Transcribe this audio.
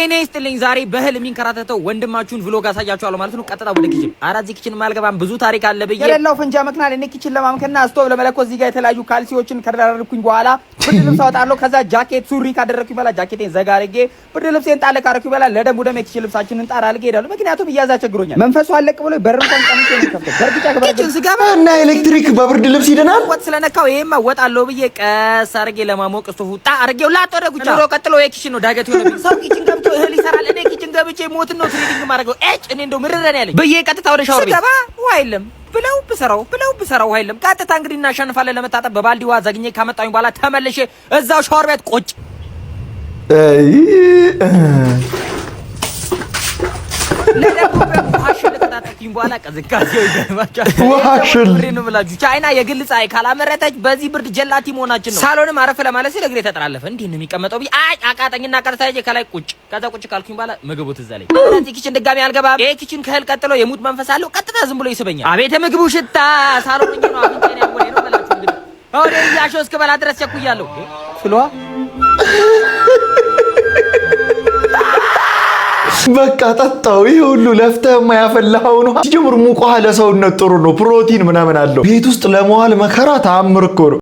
ጤና ይስጥልኝ። ዛሬ በህል የሚንከራተተው ወንድማችሁን vlog አሳያችኋለሁ ማለት ነው። ቀጥታ ወደ ኪችን። አራዚ ኪችን ማልገባም ብዙ ታሪክ አለ ብዬ የሌላው ፈንጃ መክናል እኔ ኪችን ለማምከና ስቶቭ ለመለኮስ እዚህ ጋር የተለያዩ ካልሲዎችን ከደራረኩኝ በኋላ ብርድ ልብስ አወጣለሁ። ከዛ ጃኬት ሱሪ ካደረኩኝ በኋላ ጃኬቴን ዘጋ አድርጌ ብርድ ልብሴን ጣል ካረኩኝ በኋላ ለደሙ ደም ኪችን ልብሳችንን ጣራ አልጌ ሄዳለሁ። ምክንያቱም እያዛ ቸግሮኛል። መንፈሱ አለቅ ብሎ በርን ተንቀምጬ ነው ከፍተው በርግጫ ከበረግጭ ስጋባ እና ኤሌክትሪክ በብርድ ልብስ ይደናል። ወጥ ስለነካው ይሄማ ወጣለሁ ብዬ ቀስ አርጌ ለማሞቅ ስቶቭ ጣ አርጌው ላጥ ወደ ጉቻ ቀጥሎ የኪችን ነው ዳገት ሆነብኝ። ሰው ኪችን ገብቶ እህል ይሰራል። እኔ ኪችን ገብቼ ሞት ነው ትሬዲንግ ማድረገው። እኔ እንደው ምርረን ያለኝ በየ ቀጥታ ወደ ሻወር ቤት ስገባ ውሃ የለም ብለው ብሰራው ውሃ የለም። ቀጥታ እንግዲህ እናሸንፋለን ለመታጠብ በባልዲ ውሃ ዘግኜ ካመጣሁኝ በኋላ ተመልሼ እዛው ሻወር ቤት ቁጭ በኋላ ቀዝቃዜው ይገርማችኋል። ዋሽል ነው ብላችሁ ቻይና የግል ፀሐይ ካላመረተች በዚህ ብርድ ጀላቲ መሆናችን ነው። ሳሎንም አረፍ ለማለት ሲል እግሬ ተጠራለፈ። እንዴ ነው የሚቀመጠው? አቃጠኝና ቀርታዬ ከላይ ቁጭ ከዛ ቁጭ ካልኩኝ በኋላ ምግቡ ትዝ አለኝ። እዚህ ኪችን ድጋሚ አልገባም። ይሄ ኪችን ከህል ቀጥሎ የሙት መንፈስ አለው። ቀጥታ ዝም ብሎ ይስበኛል። አቤት ምግቡ ሽታ ሳሎን ነው አፍንጫዬን ያወደ ነው ብላችሁ እንግዲህ ወደ ያሾ እስከበላ ድረስ ቸኩያለሁ። ፍሏ በቃ ጠጣው። ይሄ ሁሉ ለፍተህ የማያፈላው ነው። ሲጀምር ሙቅ ውሃ ለሰውነት ጥሩ ነው፣ ፕሮቲን ምናምን አለው። ቤት ውስጥ ለመዋል መከራ ተአምር እኮ ነው።